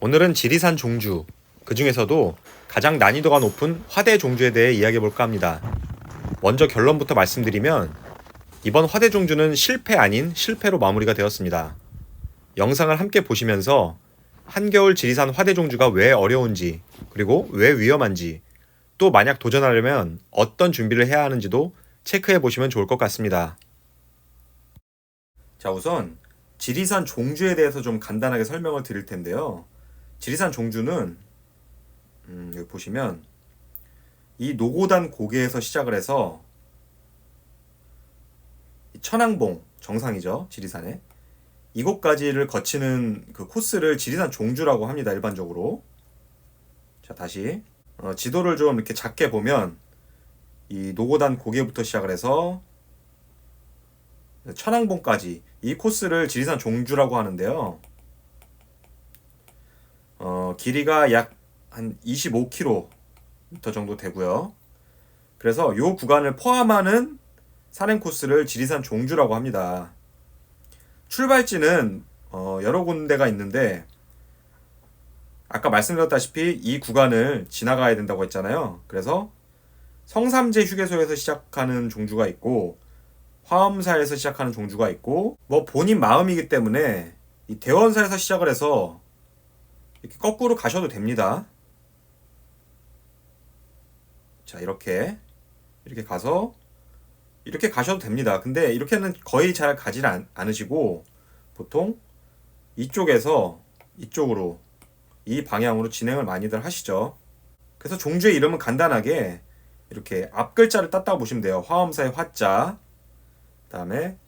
오늘은 지리산 종주, 그 중에서도 가장 난이도가 높은 화대 종주에 대해 이야기해 볼까 합니다. 먼저 결론부터 말씀드리면 이번 화대 종주는 실패 아닌 실패로 마무리가 되었습니다. 영상을 함께 보시면서 한겨울 지리산 화대 종주가 왜 어려운지, 그리고 왜 위험한지, 또 만약 도전하려면 어떤 준비를 해야 하는지도 체크해 보시면 좋을 것 같습니다. 자, 우선 지리산 종주에 대해서 좀 간단하게 설명을 드릴 텐데요. 지리산 종주는 여기 보시면 이 노고단 고개에서 시작을 해서 천왕봉 정상이죠, 지리산에 이곳까지를 거치는 그 코스를 지리산 종주라고 합니다, 일반적으로. 자, 다시 지도를 좀 이렇게 작게 보면 이 노고단 고개부터 시작을 해서 천왕봉까지 이 코스를 지리산 종주라고 하는데요. 길이가 약 한 25km 정도 되고요. 그래서 이 구간을 포함하는 산행 코스를 지리산 종주라고 합니다. 출발지는 여러 군데가 있는데 아까 말씀드렸다시피 이 구간을 지나가야 된다고 했잖아요. 그래서 성삼재 휴게소에서 시작하는 종주가 있고 화엄사에서 시작하는 종주가 있고, 뭐 본인 마음이기 때문에 이 대원사에서 시작을 해서 이렇게 거꾸로 가셔도 됩니다. 자, 이렇게 가서 이렇게 가셔도 됩니다. 근데 이렇게는 거의 잘 가지 않으시고 보통 이쪽에서 이쪽으로 이 방향으로 진행을 많이들 하시죠. 그래서 종주의 이름은 간단하게 이렇게 앞 글자를 땄다고 보시면 돼요. 화엄사의 화자, 그 다음에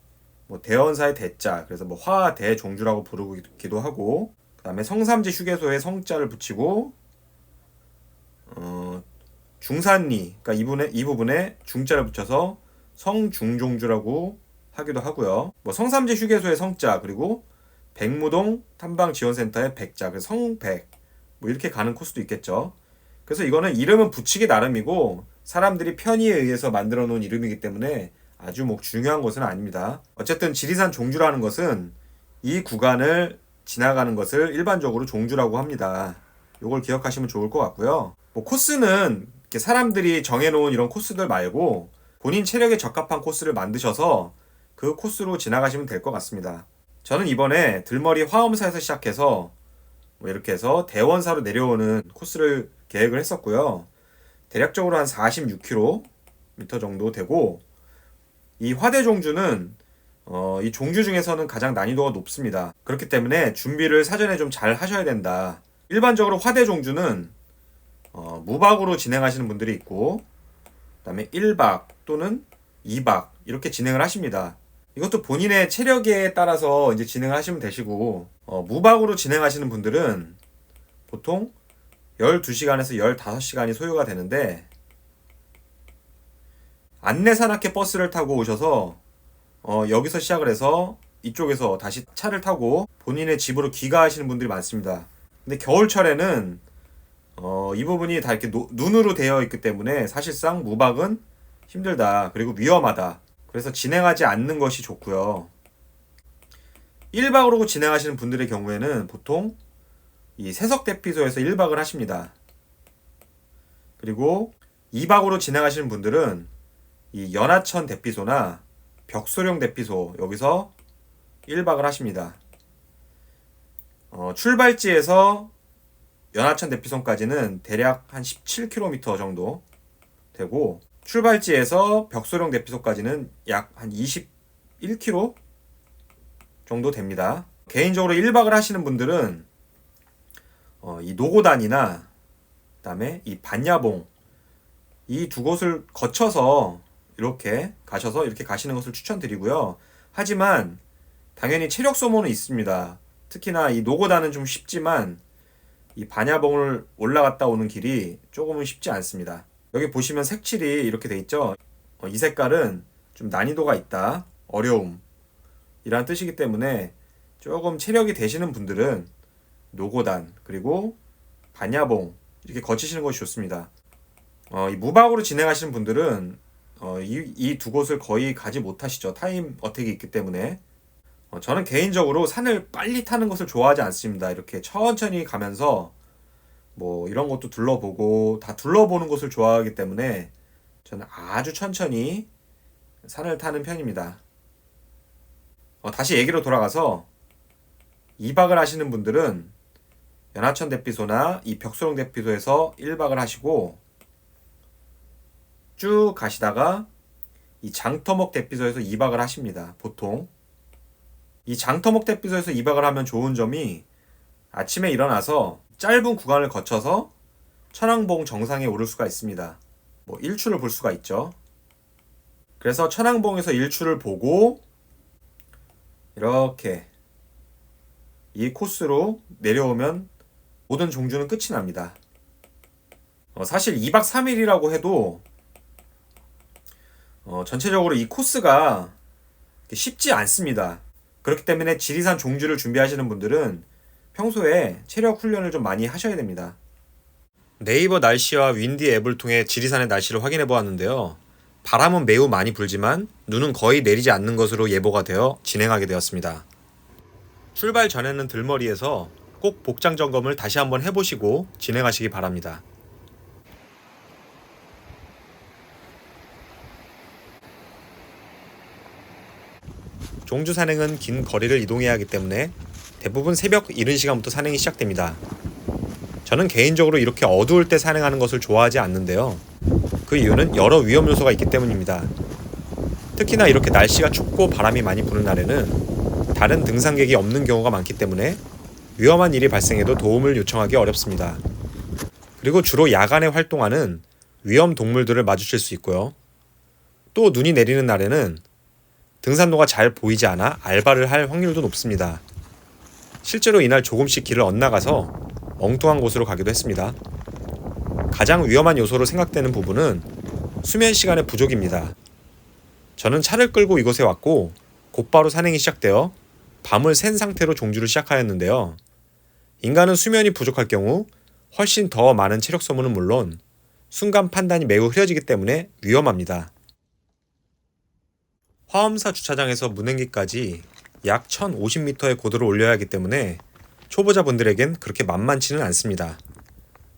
뭐 대원사의 대자, 그래서 뭐 화대종주라고 부르기도 하고, 그 다음에 성삼재 휴게소에 성자를 붙이고 중산리, 그러니까 이 부분에 중자를 붙여서 성중종주라고 하기도 하고요. 뭐 성삼재 휴게소의 성자, 그리고 백무동 탐방지원센터의 백자, 그래서 성백, 뭐 이렇게 가는 코스도 있겠죠. 그래서 이거는 이름은 붙이기 나름이고 사람들이 편의에 의해서 만들어 놓은 이름이기 때문에 아주 뭐 중요한 것은 아닙니다. 어쨌든 지리산 종주라는 것은 이 구간을 지나가는 것을 일반적으로 종주라고 합니다. 이걸 기억하시면 좋을 것 같고요. 뭐 코스는 이렇게 사람들이 정해놓은 이런 코스들 말고 본인 체력에 적합한 코스를 만드셔서 그 코스로 지나가시면 될 것 같습니다. 저는 이번에 들머리 화엄사에서 시작해서 뭐 이렇게 해서 대원사로 내려오는 코스를 계획을 했었고요. 대략적으로 한 46km 정도 되고, 이 화대 종주는 이 종주 중에서는 가장 난이도가 높습니다. 그렇기 때문에 준비를 사전에 좀 잘 하셔야 된다. 일반적으로 화대 종주는 무박으로 진행하시는 분들이 있고, 그 다음에 1박 또는 2박 이렇게 진행을 하십니다. 이것도 본인의 체력에 따라서 이제 진행을 하시면 되시고, 무박으로 진행하시는 분들은 보통 12시간에서 15시간이 소요가 되는데, 안내산악회 버스를 타고 오셔서 여기서 시작을 해서 이쪽에서 다시 차를 타고 본인의 집으로 귀가하시는 분들이 많습니다. 근데 겨울철에는 이 부분이 다 이렇게 눈으로 되어 있기 때문에 사실상 무박은 힘들다, 그리고 위험하다. 그래서 진행하지 않는 것이 좋고요. 1박으로 진행하시는 분들의 경우에는 보통 이 세석대피소에서 1박을 하십니다. 그리고 2박으로 진행하시는 분들은 이 연하천 대피소나 벽소령 대피소, 여기서 1박을 하십니다. 출발지에서 연하천 대피소까지는 대략 한 17km 정도 되고, 출발지에서 벽소령 대피소까지는 약 한 21km 정도 됩니다. 개인적으로 1박을 하시는 분들은 이 노고단이나 그다음에 이 반야봉, 이 두 곳을 거쳐서 이렇게 가셔서 이렇게 가시는 것을 추천드리고요. 하지만 당연히 체력 소모는 있습니다. 특히나 이 노고단은 좀 쉽지만 이 반야봉을 올라갔다 오는 길이 조금은 쉽지 않습니다. 여기 보시면 색칠이 이렇게 돼 있죠. 이 색깔은 좀 난이도가 있다, 어려움 이란 뜻이기 때문에 조금 체력이 되시는 분들은 노고단 그리고 반야봉 이렇게 거치시는 것이 좋습니다. 이 무박으로 진행하시는 분들은 이 두 곳을 거의 가지 못하시죠. 타임 어택이 있기 때문에. 저는 개인적으로 산을 빨리 타는 것을 좋아하지 않습니다. 이렇게 천천히 가면서 뭐 이런 것도 둘러보고 다 둘러보는 것을 좋아하기 때문에 저는 아주 천천히 산을 타는 편입니다. 다시 얘기로 돌아가서 2박을 하시는 분들은 연하천 대피소나 이 벽소룡 대피소에서 1박을 하시고 쭉 가시다가 이 장터목 대피소에서 2박을 하십니다. 보통 이 장터목 대피소에서 2박을 하면 좋은 점이 아침에 일어나서 짧은 구간을 거쳐서 천왕봉 정상에 오를 수가 있습니다. 뭐 일출을 볼 수가 있죠. 그래서 천왕봉에서 일출을 보고 이렇게 이 코스로 내려오면 모든 종주는 끝이 납니다. 사실 2박 3일이라고 해도 전체적으로 이 코스가 쉽지 않습니다. 그렇기 때문에 지리산 종주를 준비하시는 분들은 평소에 체력 훈련을 좀 많이 하셔야 됩니다. 네이버 날씨와 윈디 앱을 통해 지리산의 날씨를 확인해 보았는데요. 바람은 매우 많이 불지만 눈은 거의 내리지 않는 것으로 예보가 되어 진행하게 되었습니다. 출발 전에는 들머리에서 꼭 복장 점검을 다시 한번 해보시고 진행하시기 바랍니다. 종주 산행은 긴 거리를 이동해야 하기 때문에 대부분 새벽 이른 시간부터 산행이 시작됩니다. 저는 개인적으로 이렇게 어두울 때 산행하는 것을 좋아하지 않는데요. 그 이유는 여러 위험 요소가 있기 때문입니다. 특히나 이렇게 날씨가 춥고 바람이 많이 부는 날에는 다른 등산객이 없는 경우가 많기 때문에 위험한 일이 발생해도 도움을 요청하기 어렵습니다. 그리고 주로 야간에 활동하는 위험 동물들을 마주칠 수 있고요. 또 눈이 내리는 날에는 등산로가 잘 보이지 않아 알바를 할 확률도 높습니다. 실제로 이날 조금씩 길을 엇나가서 엉뚱한 곳으로 가기도 했습니다. 가장 위험한 요소로 생각되는 부분은 수면 시간의 부족입니다. 저는 차를 끌고 이곳에 왔고 곧바로 산행이 시작되어 밤을 샌 상태로 종주를 시작하였는데요. 인간은 수면이 부족할 경우 훨씬 더 많은 체력 소모는 물론 순간 판단이 매우 흐려지기 때문에 위험합니다. 화엄사 주차장에서 문행기까지 약 1050m의 고도를 올려야 하기 때문에 초보자분들에겐 그렇게 만만치는 않습니다.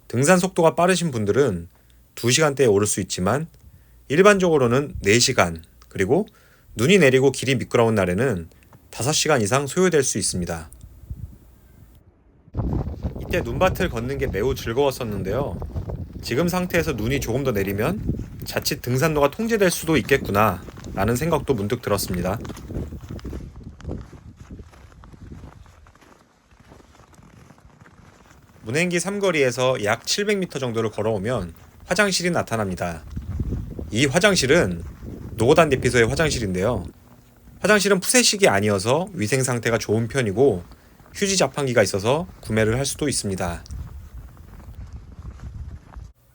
등산 속도가 빠르신 분들은 2시간대에 오를 수 있지만 일반적으로는 4시간, 그리고 눈이 내리고 길이 미끄러운 날에는 5시간 이상 소요될 수 있습니다. 이때 눈밭을 걷는 게 매우 즐거웠었는데요. 지금 상태에서 눈이 조금 더 내리면 자칫 등산로가 통제될 수도 있겠구나 라는 생각도 문득 들었습니다. 문행기 삼거리에서 약 700m 정도를 걸어오면 화장실이 나타납니다. 이 화장실은 노고단 대피소의 화장실인데요. 화장실은 푸세식이 아니어서 위생 상태가 좋은 편이고 휴지 자판기가 있어서 구매를 할 수도 있습니다.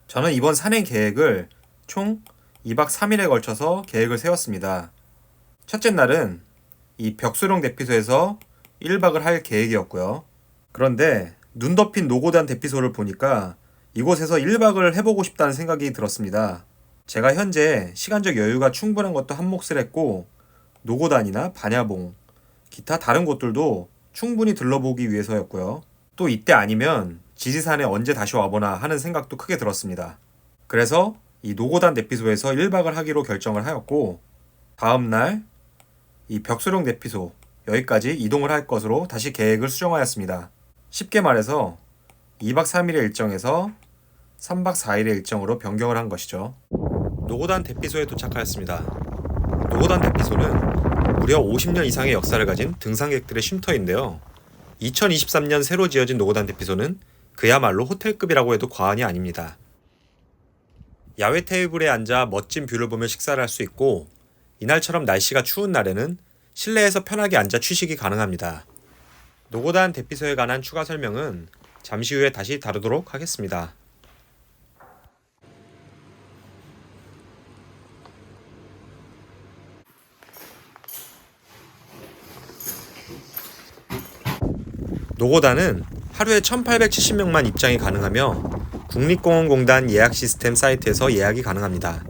저는 이번 산행 계획을 총 2박 3일에 걸쳐서 계획을 세웠습니다. 첫째 날은 이 벽소룡 대피소에서 1박을 할 계획이었고요. 그런데 눈 덮인 노고단 대피소를 보니까 이곳에서 1박을 해보고 싶다는 생각이 들었습니다. 제가 현재 시간적 여유가 충분한 것도 한 몫을 했고 노고단이나 반야봉, 기타 다른 곳들도 충분히 들러보기 위해서였고요. 또 이때 아니면 지리산에 언제 다시 와보나 하는 생각도 크게 들었습니다. 그래서 이 노고단 대피소에서 1박을 하기로 결정을 하였고 다음날 이 벽소룡 대피소 여기까지 이동을 할 것으로 다시 계획을 수정하였습니다. 쉽게 말해서 2박 3일의 일정에서 3박 4일의 일정으로 변경을 한 것이죠. 노고단 대피소에 도착하였습니다. 노고단 대피소는 무려 50년 이상의 역사를 가진 등산객들의 쉼터인데요. 2023년 새로 지어진 노고단 대피소는 그야말로 호텔급이라고 해도 과언이 아닙니다. 야외 테이블에 앉아 멋진 뷰를 보며 식사를 할 수 있고 이날처럼 날씨가 추운 날에는 실내에서 편하게 앉아 취식이 가능합니다. 노고단 대피소에 관한 추가 설명은 잠시 후에 다시 다루도록 하겠습니다. 노고단은 하루에 1870명만 입장이 가능하며 국립공원공단 예약 시스템 사이트에서 예약이 가능합니다.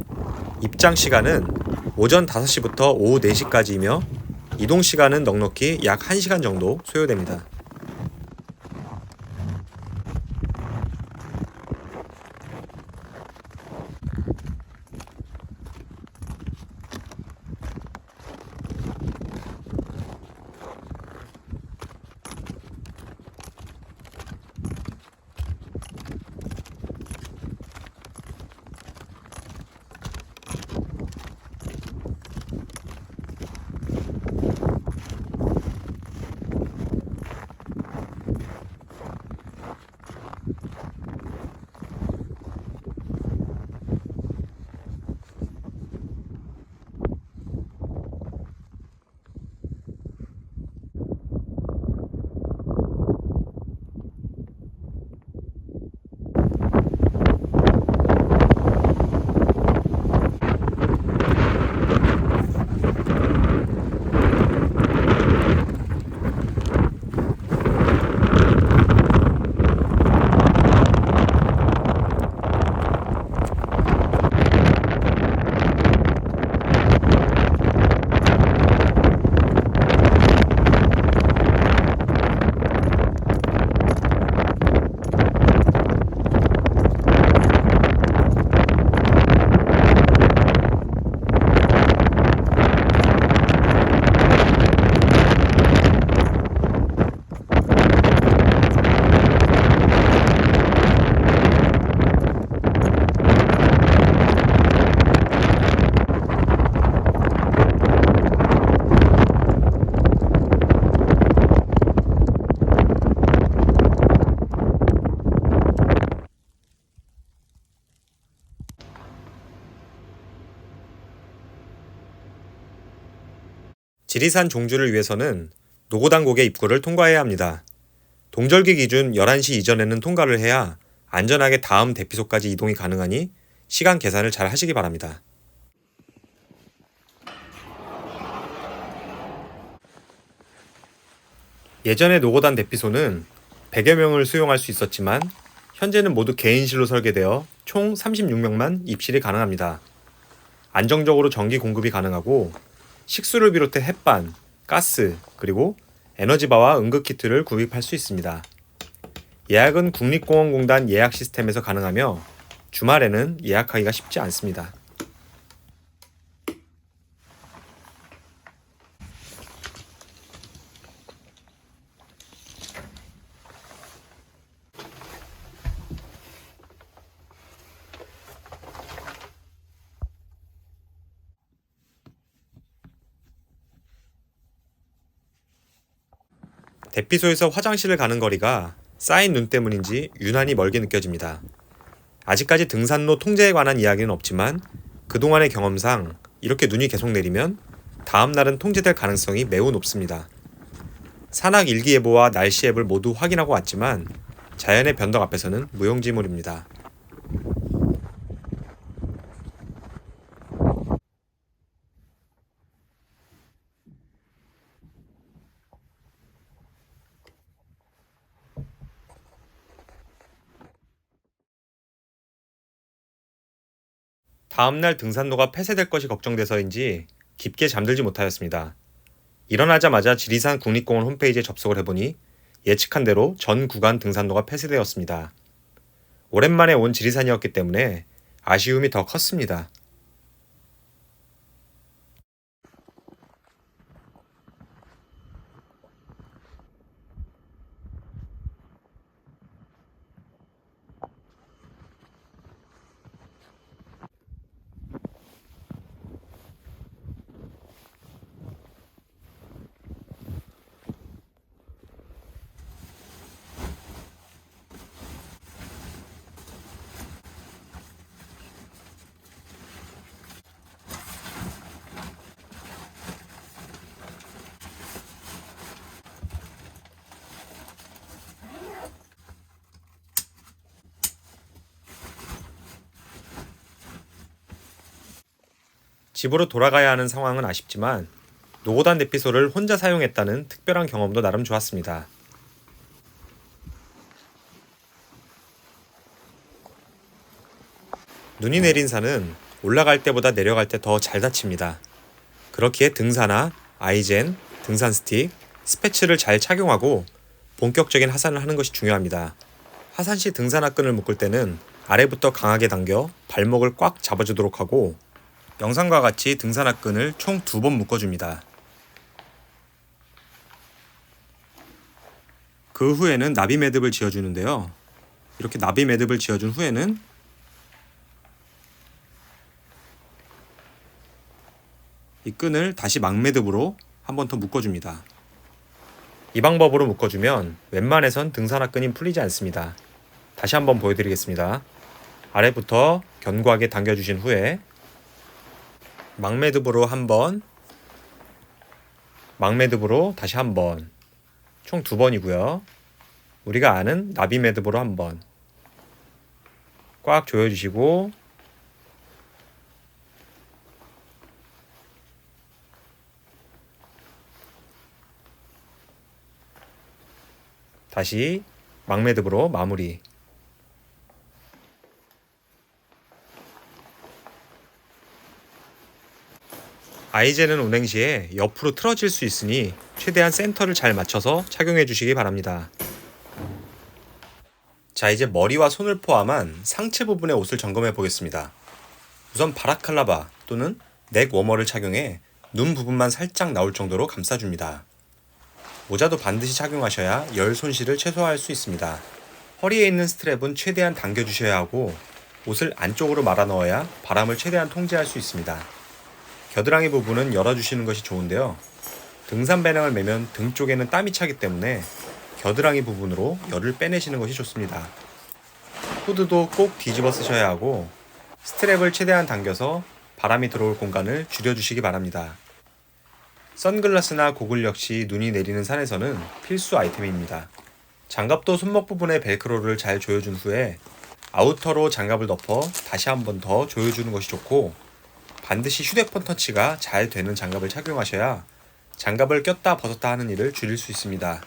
입장 시간은 오전 5시부터 오후 4시까지이며 이동 시간은 넉넉히 약 1시간 정도 소요됩니다. 지리산 종주를 위해서는 노고단곡의 입구를 통과해야 합니다. 동절기 기준 11시 이전에는 통과를 해야 안전하게 다음 대피소까지 이동이 가능하니 시간 계산을 잘 하시기 바랍니다. 예전에 노고단 대피소는 100여 명을 수용할 수 있었지만 현재는 모두 개인실로 설계되어 총 36명만 입실이 가능합니다. 안정적으로 전기 공급이 가능하고 식수를 비롯해 햇반, 가스, 그리고 에너지바와 응급키트를 구입할 수 있습니다. 예약은 국립공원공단 예약 시스템에서 가능하며 주말에는 예약하기가 쉽지 않습니다. 대피소에서 화장실을 가는 거리가 쌓인 눈 때문인지 유난히 멀게 느껴집니다. 아직까지 등산로 통제에 관한 이야기는 없지만 그동안의 경험상 이렇게 눈이 계속 내리면 다음 날은 통제될 가능성이 매우 높습니다. 산악 일기예보와 날씨 앱을 모두 확인하고 왔지만 자연의 변덕 앞에서는 무용지물입니다. 다음날 등산로가 폐쇄될 것이 걱정돼서인지 깊게 잠들지 못하였습니다. 일어나자마자 지리산 국립공원 홈페이지에 접속을 해보니 예측한 대로 전 구간 등산로가 폐쇄되었습니다. 오랜만에 온 지리산이었기 때문에 아쉬움이 더 컸습니다. 집으로 돌아가야 하는 상황은 아쉽지만 노고단 대피소를 혼자 사용했다는 특별한 경험도 나름 좋았습니다. 눈이 내린 산은 올라갈 때보다 내려갈 때 더 잘 다칩니다. 그렇기에 등산화, 아이젠, 등산 스틱, 스패츠를 잘 착용하고 본격적인 하산을 하는 것이 중요합니다. 하산 시 등산화끈을 묶을 때는 아래부터 강하게 당겨 발목을 꽉 잡아주도록 하고 영상과 같이 등산화끈을 총 2번 묶어줍니다. 그 후에는 나비 매듭을 지어주는데요. 이렇게 나비 매듭을 지어준 후에는 이 끈을 다시 막매듭으로 한 번 더 묶어줍니다. 이 방법으로 묶어주면 웬만해선 등산화끈이 풀리지 않습니다. 다시 한번 보여드리겠습니다. 아래부터 견고하게 당겨주신 후에 막매듭으로 한 번, 막매듭으로 다시 한 번, 총 2번이고요. 우리가 아는 나비 매듭으로 한 번 꽉 조여주시고 다시 막매듭으로 마무리. 아이젠은 운행 시에 옆으로 틀어질 수 있으니 최대한 센터를 잘 맞춰서 착용해 주시기 바랍니다. 자, 이제 머리와 손을 포함한 상체 부분의 옷을 점검해 보겠습니다. 우선 바라클라바 또는 넥 워머를 착용해 눈 부분만 살짝 나올 정도로 감싸줍니다. 모자도 반드시 착용하셔야 열 손실을 최소화할 수 있습니다. 허리에 있는 스트랩은 최대한 당겨주셔야 하고 옷을 안쪽으로 말아 넣어야 바람을 최대한 통제할 수 있습니다. 겨드랑이 부분은 열어주시는 것이 좋은데요. 등산 배낭을 매면 등 쪽에는 땀이 차기 때문에 겨드랑이 부분으로 열을 빼내시는 것이 좋습니다. 후드도 꼭 뒤집어 쓰셔야 하고 스트랩을 최대한 당겨서 바람이 들어올 공간을 줄여주시기 바랍니다. 선글라스나 고글 역시 눈이 내리는 산에서는 필수 아이템입니다. 장갑도 손목 부분에 벨크로를 잘 조여준 후에 아우터로 장갑을 덮어 다시 한 번 더 조여주는 것이 좋고 반드시 휴대폰 터치가 잘 되는 장갑을 착용하셔야 장갑을 꼈다 벗었다 하는 일을 줄일 수 있습니다.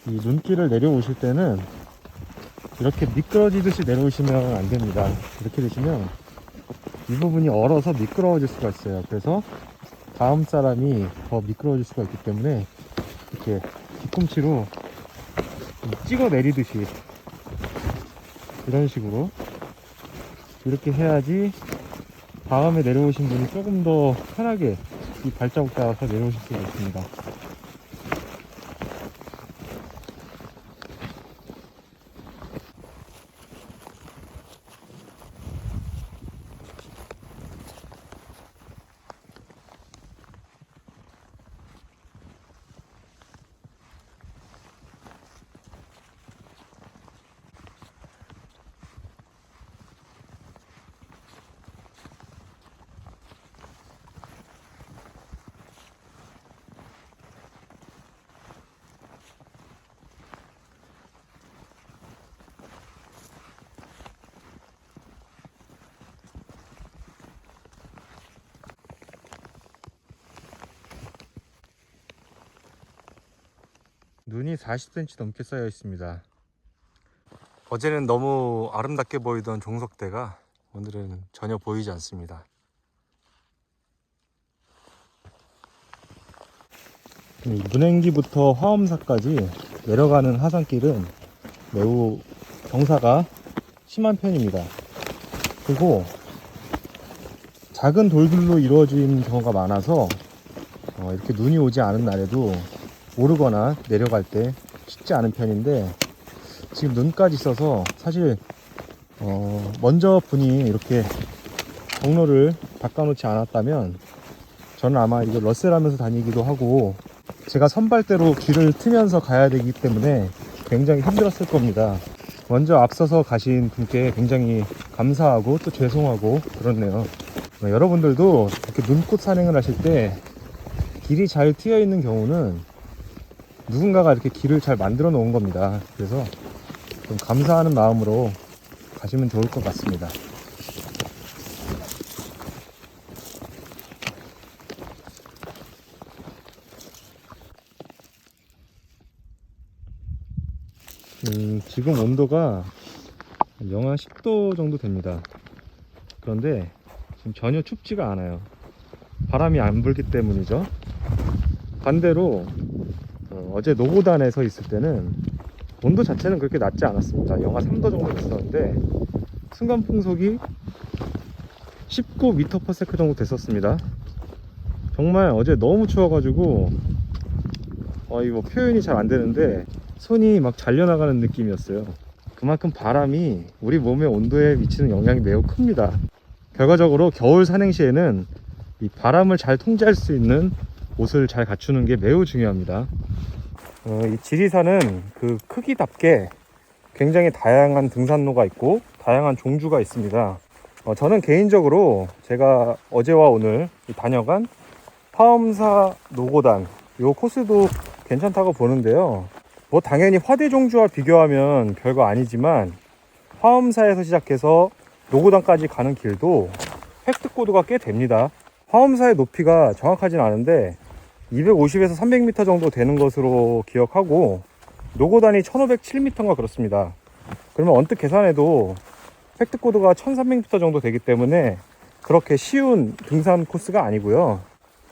이 눈길을 내려오실 때는 이렇게 미끄러지듯이 내려오시면 안 됩니다. 이렇게 되시면 이 부분이 얼어서 미끄러워질 수가 있어요. 그래서 다음 사람이 더 미끄러워질 수가 있기 때문에 이렇게 뒤꿈치로 찍어 내리듯이 이런 식으로 이렇게 해야지 다음에 내려오신 분이 조금 더 편하게 이 발자국 따라서 내려오실 수가 있습니다. 눈이 40cm 넘게 쌓여 있습니다. 어제는 너무 아름답게 보이던 종석대가 오늘은 전혀 보이지 않습니다. 문행기부터 화엄사까지 내려가는 하산길은 매우 경사가 심한 편입니다. 그리고 작은 돌들로 이루어진 경우가 많아서 이렇게 눈이 오지 않은 날에도 오르거나 내려갈 때 쉽지 않은 편인데 지금 눈까지 있어서 사실 먼저 분이 이렇게 경로를 바꿔놓지 않았다면 저는 아마 이거 러셀하면서 다니기도 하고 제가 선발대로 길을 트면서 가야 되기 때문에 굉장히 힘들었을 겁니다. 먼저 앞서서 가신 분께 굉장히 감사하고 또 죄송하고 그렇네요. 여러분들도 이렇게 눈꽃 산행을 하실 때 길이 잘 트여 있는 경우는 누군가가 이렇게 길을 잘 만들어 놓은 겁니다. 그래서 좀 감사하는 마음으로 가시면 좋을 것 같습니다. 지금 온도가 영하 10도 정도 됩니다. 그런데 지금 전혀 춥지가 않아요. 바람이 안 불기 때문이죠. 반대로 어제 노고단에 서 있을 때는 온도 자체는 그렇게 낮지 않았습니다. 영하 3도 정도 됐었는데 순간 풍속이 19m/s 정도 됐었습니다. 정말 어제 너무 추워가지고 이거 표현이 잘 안 되는데 손이 막 잘려나가는 느낌이었어요. 그만큼 바람이 우리 몸의 온도에 미치는 영향이 매우 큽니다. 결과적으로 겨울 산행 시에는 이 바람을 잘 통제할 수 있는 옷을 잘 갖추는 게 매우 중요합니다. 이 지리산은 그 크기답게 굉장히 다양한 등산로가 있고 다양한 종주가 있습니다. 저는 개인적으로 제가 어제와 오늘 다녀간 화엄사 노고단 요 코스도 괜찮다고 보는데요. 뭐 당연히 화대종주와 비교하면 별거 아니지만 화엄사에서 시작해서 노고단까지 가는 길도 획득고도가 꽤 됩니다. 화엄사의 높이가 정확하진 않은데 250에서 300m 정도 되는 것으로 기억하고 노고단이 1507m인가 그렇습니다. 그러면 언뜻 계산해도 획득고도가 1300m 정도 되기 때문에 그렇게 쉬운 등산 코스가 아니고요.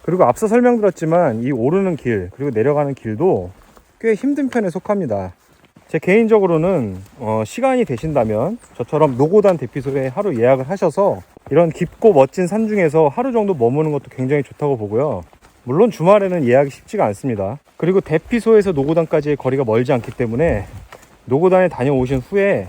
그리고 앞서 설명드렸지만 이 오르는 길 그리고 내려가는 길도 꽤 힘든 편에 속합니다. 제 개인적으로는 시간이 되신다면 저처럼 노고단 대피소에 하루 예약을 하셔서 이런 깊고 멋진 산 중에서 하루 정도 머무는 것도 굉장히 좋다고 보고요. 물론 주말에는 예약이 쉽지가 않습니다. 그리고 대피소에서 노고단까지의 거리가 멀지 않기 때문에 노고단에 다녀오신 후에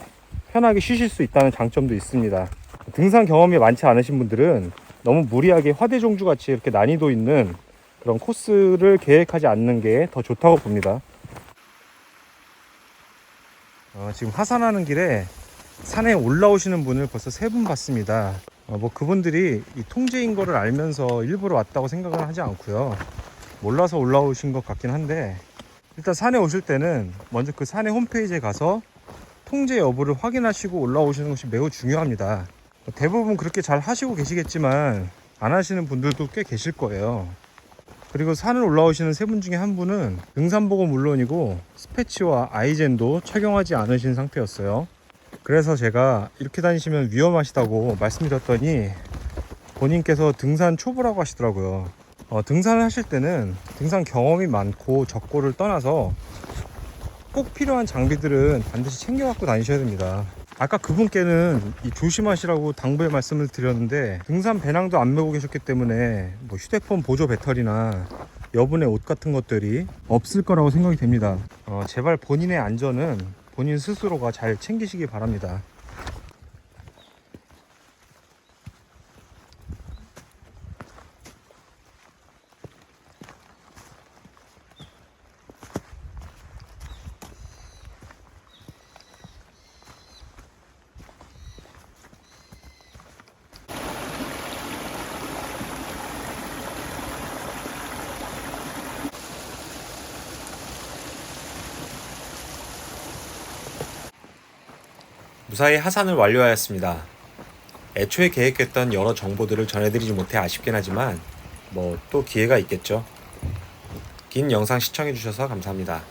편하게 쉬실 수 있다는 장점도 있습니다. 등산 경험이 많지 않으신 분들은 너무 무리하게 화대종주 같이 이렇게 난이도 있는 그런 코스를 계획하지 않는 게 더 좋다고 봅니다. 지금 하산하는 길에 산에 올라오시는 분을 벌써 3분 봤습니다. 뭐 그분들이 이 통제인 거를 알면서 일부러 왔다고 생각은 하지 않고요. 몰라서 올라오신 것 같긴 한데 일단 산에 오실 때는 먼저 그 산의 홈페이지에 가서 통제 여부를 확인하시고 올라오시는 것이 매우 중요합니다. 대부분 그렇게 잘 하시고 계시겠지만 안 하시는 분들도 꽤 계실 거예요. 그리고 산을 올라오시는 3분 중에 한 분은 등산복은 물론이고 스패치와 아이젠도 착용하지 않으신 상태였어요. 그래서 제가 이렇게 다니시면 위험하시다고 말씀드렸더니 본인께서 등산 초보라고 하시더라고요. 등산을 하실 때는 등산 경험이 많고 적고를 떠나서 꼭 필요한 장비들은 반드시 챙겨 갖고 다니셔야 됩니다. 아까 그분께는 조심하시라고 당부의 말씀을 드렸는데 등산 배낭도 안 메고 계셨기 때문에 뭐 휴대폰 보조 배터리나 여분의 옷 같은 것들이 없을 거라고 생각이 됩니다. 제발 본인의 안전은 본인 스스로가 잘 챙기시기 바랍니다. 무사히 하산을 완료하였습니다. 애초에 계획했던 여러 정보들을 전해드리지 못해 아쉽긴 하지만 뭐 또 기회가 있겠죠. 긴 영상 시청해주셔서 감사합니다.